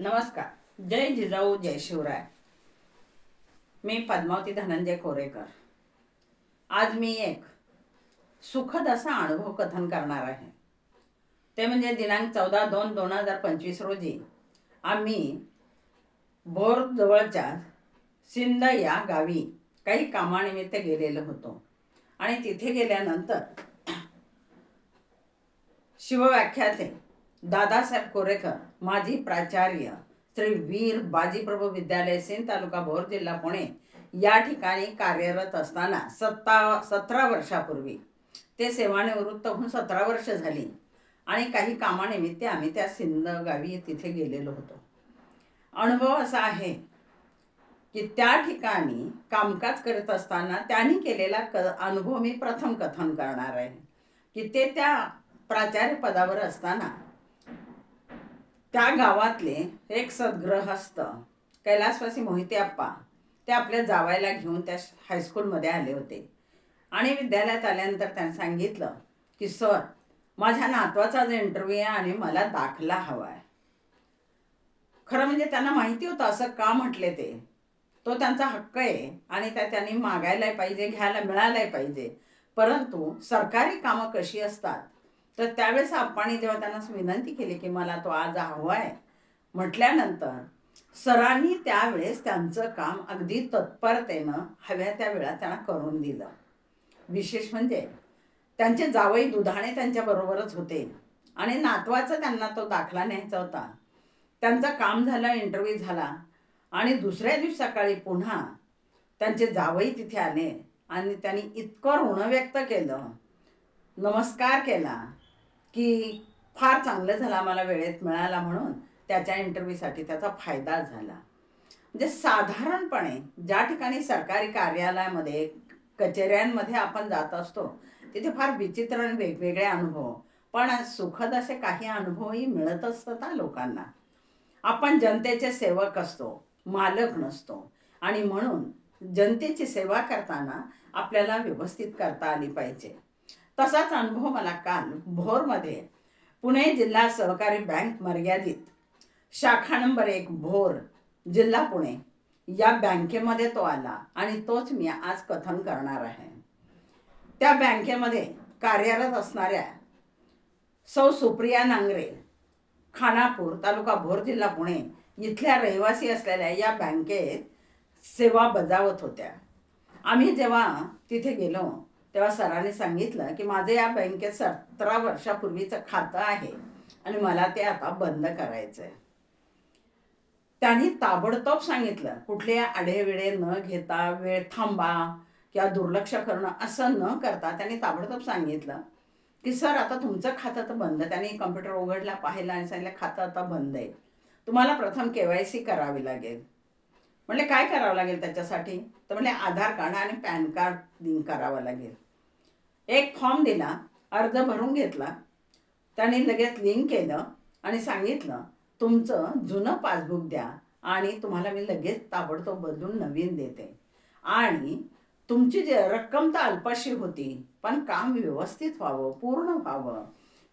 नमस्कार. जय जिजाऊ जय शिवराय. मी पद्मावती धनंजय कोरेकर. आज मी एक सुखद असा अनुभव कथन करणार आहे. ते म्हणजे दिनांक 14/2/2025 रोजी आम्ही भोर जवळच्या सिंद या गावी काही कामानिमित्त गेलेलो होतो. आणि तिथे गेल्यानंतर शिवव्याख्याते दादासाहेब कोरेकर माजी प्राचार्य श्री वीर बाजीप्रभू विद्यालय सिंध तालुका भोर जिल्हा पुणे या ठिकाणी कार्यरत असताना 17 वर्षापूर्वी ते सेवानिवृत्त होऊन 17 वर्ष झाली आणि काही कामानिमित्त आम्ही त्या सिंध गावी तिथे गेलेलो होतो. अनुभव असा आहे की त्या ठिकाणी कामकाज करत असताना त्यांनी केलेला अनुभव मी प्रथम कथन करणार आहे. की ते त्या प्राचार्य पदावर असताना त्या गावातले एक सद्गृहस्थ कैलासवासी मोहिते आप्पा ते आपल्या जावायला घेऊन त्या हायस्कूलमध्ये आले होते. आणि विद्यालयात आल्यानंतर त्यांनी सांगितलं की सर, माझ्या नातवाचा जो इंटरव्ह्यू आहे आणि मला दाखला हवा आहे. खरं म्हणजे त्यांना माहिती होतं असं का म्हटले ते. तो त्यांचा हक्क आहे आणि त्यांनी मागायलाही पाहिजे, घ्यायला मिळालाही पाहिजे. परंतु सरकारी कामं कशी असतात तर त्यावेळेस आपण जेव्हा त्यांना विनंती केली की मला तो आज हवा आहे म्हटल्यानंतर सरांनी त्यावेळेस त्यांचं काम अगदी तत्परतेनं हव्या त्या वेळा त्यांना करून दिलं. विशेष म्हणजे त्यांचे जावई दुधाणे त्यांच्याबरोबरच होते आणि नातवाचा त्यांना तो दाखला न्यायचा होता. त्यांचं काम झालं, इंटरव्ह्यू झाला आणि दुसऱ्या दिवशी सकाळी पुन्हा त्यांचे जावई तिथे आले आणि त्यांनी इतकं ऋण व्यक्त केलं, नमस्कार केला की फार चांगलं झालं, आम्हाला वेळेत मिळाला म्हणून त्याच्या इंटरव्ह्यूसाठी त्याचा फायदा झाला. म्हणजे साधारणपणे ज्या ठिकाणी सरकारी कार्यालयामध्ये कचेऱ्यांमध्ये आपण जात असतो तिथे फार विचित्र आणि वेगवेगळे अनुभव, पण सुखद असे काही अनुभवही मिळत असतात लोकांना. आपण जनतेचे सेवक असतो, मालक नसतो आणि म्हणून जनतेची सेवा करताना आपल्याला व्यवस्थित करता आली पाहिजे. तसाच अनुभव मला काल भोरमध्ये पुणे जिल्हा सहकारी बँक मर्यादित शाखा नंबर 1 भोर जिल्हा पुणे या बँकेमध्ये तो आला आणि तोच मी आज कथन करणार आहे. त्या बँकेमध्ये कार्यरत असणाऱ्या सौ सुप्रिया नांगरे, खानापूर तालुका भोर जिल्हा पुणे इथल्या रहिवासी असलेल्या या बँकेत सेवा बजावत होत्या. आम्ही जेव्हा तिथे गेलो तेव्हा सरांनी सांगितलं की माझं या बँकेत 17 वर्षापूर्वीचं खातं आहे आणि मला ते आता बंद करायचं आहे. त्यांनी ताबडतोब सांगितलं, कुठले आढेवेढे न घेता, वेळ थांबा किंवा दुर्लक्ष करणं असं न करता त्यांनी ताबडतोब सांगितलं की सर आता तुमचं खातं तर बंद. त्यांनी कम्प्युटर उघडला, पाहिला आणि सांगितलं खातं आता बंद आहे. तुम्हाला प्रथम KYC करावी लागेल. म्हणले काय करावं लागेल त्याच्यासाठी? तर म्हणले आधार कार्ड आणि पॅन कार्ड लिंक करावं लागेल. एक फॉर्म दिला, अर्ज भरून घेतला. त्यांनी लगेच लिंक केलं आणि सांगितलं तुमचं जुनं पासबुक द्या आणि तुम्हाला मी लगेच ताबडतोब बदलून नवीन देते. आणि तुमची जी रक्कम तर अल्पशी होती पण काम व्यवस्थित व्हावं, पूर्ण व्हावं.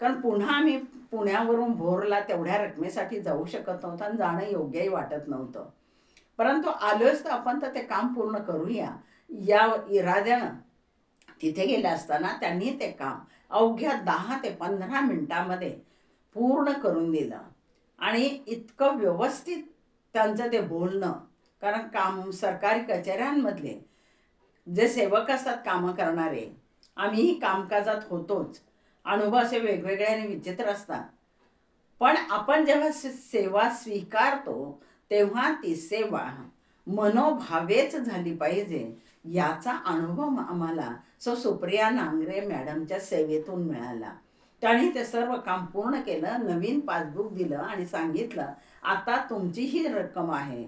कारण पुन्हा आम्ही पुण्यावरून भोरला तेवढ्या रकमेसाठी जाऊ शकत नव्हतं आणि जाणं योग्यही वाटत नव्हतं. परंतु आलोच तर आपण तर ते काम पूर्ण करूया या इराद्यानं तिथे गेले असताना त्यांनी ते काम अवघ्या 10 ते 15 मिनिटांमध्ये पूर्ण करून दिलं. आणि इतकं व्यवस्थित त्यांचं ते बोलणं, कारण काम सरकारी कचेऱ्यांमधले जे सेवक असतात कामं करणारे, आम्हीही कामकाजात होतोच. अनुभव असे वेगवेगळे आणि विचित्र असतात. पण आपण जेव्हा सेवा स्वीकारतो तेव्हा ती सेवा मनोभावेच झाली पाहिजे याचा अनुभव आम्हाला सुप्रिया नांगरे मॅडमच्या सेवेतून मिळाला. त्यांनी ते सर्व काम पूर्ण केलं, नवीन पासबुक दिलं आणि सांगितलं आता तुमची ही रक्कम आहे,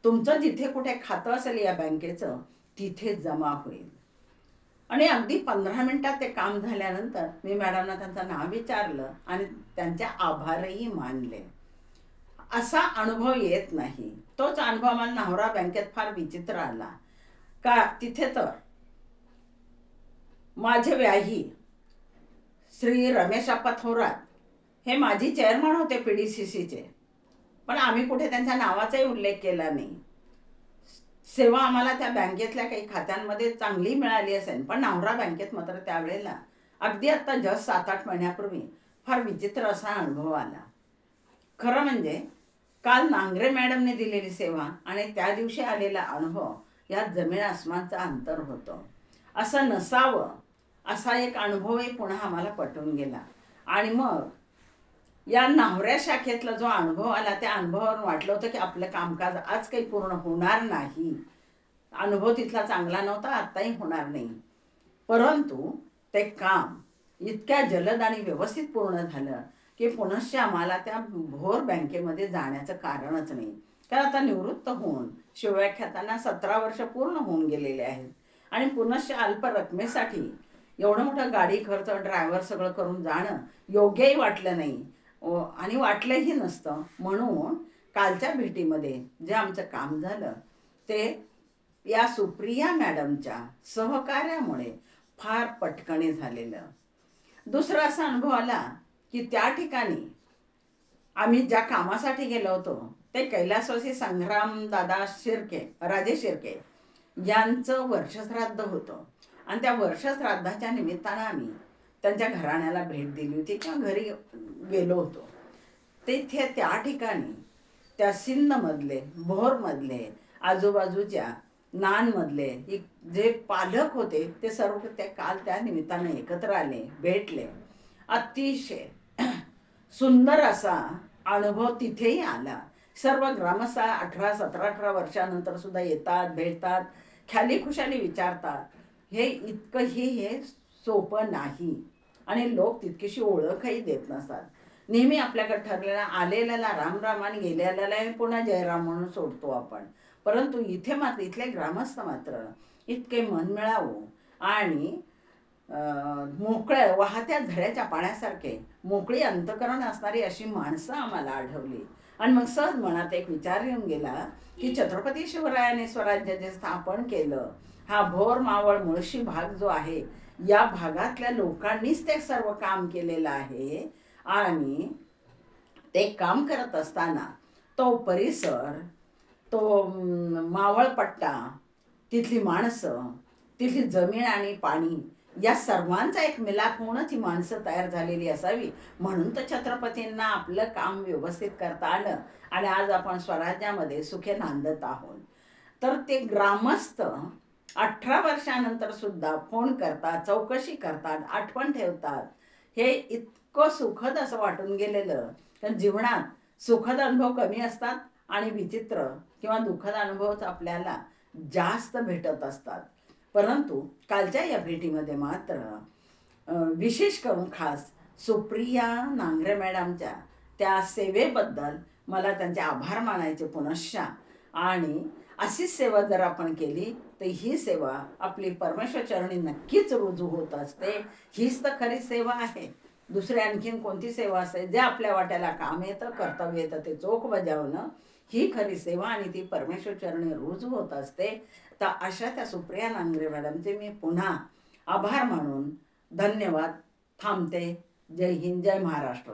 तुमचं जिथे कुठे खातं असेल या बँकेचं तिथे जमा होईल. आणि अगदी 15 मिनिटात ते काम झाल्यानंतर मी मॅडमना त्यांचं नाव विचारलं आणि त्यांचे आभारही मानले. असा अनुभव येत नाही. तोच अनुभव मला नाहरा बँकेत फार विचित्र आला. का तिथे तर माझे व्याही श्री रमेश आप्पा थोरात हे माजी चेअरमन होते PDCCचे. पण आम्ही कुठे त्यांच्या नावाचाही उल्लेख केला नाही. सेवा आम्हाला त्या बँकेतल्या काही खात्यांमध्ये चांगली मिळाली असेल, पण नावरा बँकेत मात्र त्यावेळेला अगदी आत्ता जस्ट 7-8 महिन्यापूर्वी फार विचित्र असा अनुभव आला. खरं म्हणजे काल नांगरे मॅडमने दिलेली सेवा आणि त्या दिवशी आलेला अनुभव यात जमीन आसमानचं अंतर होतं. असं नसावं असा एक अनुभवही पुन्हा आम्हाला पटवून गेला. आणि मग या नावऱ्या शाखेतला जो अनुभव आला त्या अनुभवावरून वाटलं होतं की आपलं कामकाज आज काही पूर्ण होणार नाही. अनुभव तिथला चांगला नव्हता, आत्ताही होणार नाही. परंतु ते काम इतक्या जलद आणि व्यवस्थित पूर्ण झालं की पुनश्च आम्हाला त्या भोर बँकेमध्ये जाण्याचं कारणच नाही. कारण आता निवृत्त होऊन शिवव्याख्यातांना 17 वर्ष पूर्ण होऊन गेलेले आहेत आणि पुनश्च अल्प रकमेसाठी एवढं मोठं गाडी खर्च, ड्रायव्हर सगळं करून जाणं योग्यही वाटलं नाही आणि वाटलंही नसतं. म्हणून कालच्या भेटीमध्ये जे आमचं काम झालं ते या सुप्रिया मॅडमच्या सहकार्यामुळे फार पटकने झालेलं. दुसरा असा अनुभव आला की त्या ठिकाणी आम्ही ज्या कामासाठी गेलो होतो ते कैलासवासी संग्रामदादा शिर्के, राजे शिर्के यांचं वर्षश्राद्ध होतं आणि त्या वर्षश्राद्धाच्या निमित्तानं आम्ही त्यांच्या घराण्याला भेट दिली होती किंवा घरी गेलो होतो. तिथे त्या ठिकाणी त्या सिंधमधले, भोरमधले, आजूबाजूच्या नानमधले जे पालक होते ते सर्व ते काल त्या निमित्तानं एकत्र आले, भेटले. अतिशय सुंदर असा अनुभव तिथेही आला. सर्व ग्रामस्थ 18-17-18 वर्षानंतर सुद्धा येतात, भेटतात, ख्याली खुशाली विचारतात. हे इतकंही हे सोपं नाही आणि लोक तितकीशी ओळखही देत नसतात. नेहमी आपल्याकडे ठरलेला आलेल्याला रामराम आणि गेलेल्याला पुन्हा जयराम म्हणून सोडतो आपण. परंतु इथे मात्र इथले ग्रामस्थ मात्र इतके मनमिळावू आणि मोकळ्या वाहत्या झऱ्याच्या पाण्यासारखे मोकळी अंतकरण असणारी अशी माणसं आम्हाला आढळली. आणि मग सहज मनात एक विचार येऊन गेला की छत्रपती शिवरायाने स्वराज्य जे स्थापन केलं, हा भोर मावळ मुळशी भाग जो आहे या भागातल्या लोकांनीच ते सर्व काम केलेलं आहे. आणि ते काम करत असताना तो परिसर, तो मावळपट्टा, तिथली माणसं, तिथली जमीन आणि पाणी या सर्वांचा एक मिलाप होऊनच ही माणसं तयार झालेली असावी. म्हणून तर छत्रपतींना आपलं काम व्यवस्थित करता आलं आणि आज आपण स्वराज्यामध्ये सुखे नांदत आहोत. तर ते ग्रामस्थ 18 वर्षानंतर सुद्धा फोन करतात, चौकशी करतात, आठवण ठेवतात. हे इतकं सुखद असं वाटून गेलेलं. कारण जीवनात सुखद अनुभव कमी असतात आणि विचित्र किंवा दुःखद अनुभवच आपल्याला जास्त भेटत असतात. परंतु कालच्या या भेटीमध्ये मात्र विशेष करून खास सुप्रिया नांगरे मॅडमच्या त्या सेवेबद्दल मला त्यांचे आभार मानायचे पुनश्च. आणि अशीच सेवा जर आपण केली तर ही सेवा आपली परमेश्वरचरणी नक्कीच रुजू होत असते. हीच तर खरी सेवा आहे. दुसरी आणखीन कोणती सेवा असते? जे आपल्या वाट्याला काम येतं, कर्तव्य येतं ते चोख बजावणं ही खरी सेवा आणि ती परमेश्वरचरणी रुजू होत असते. तर अशा त्या सुप्रिया नांगरे मॅडमचे मी पुन्हा आभार मानून धन्यवाद थांबते. जय हिंद, जय महाराष्ट्र.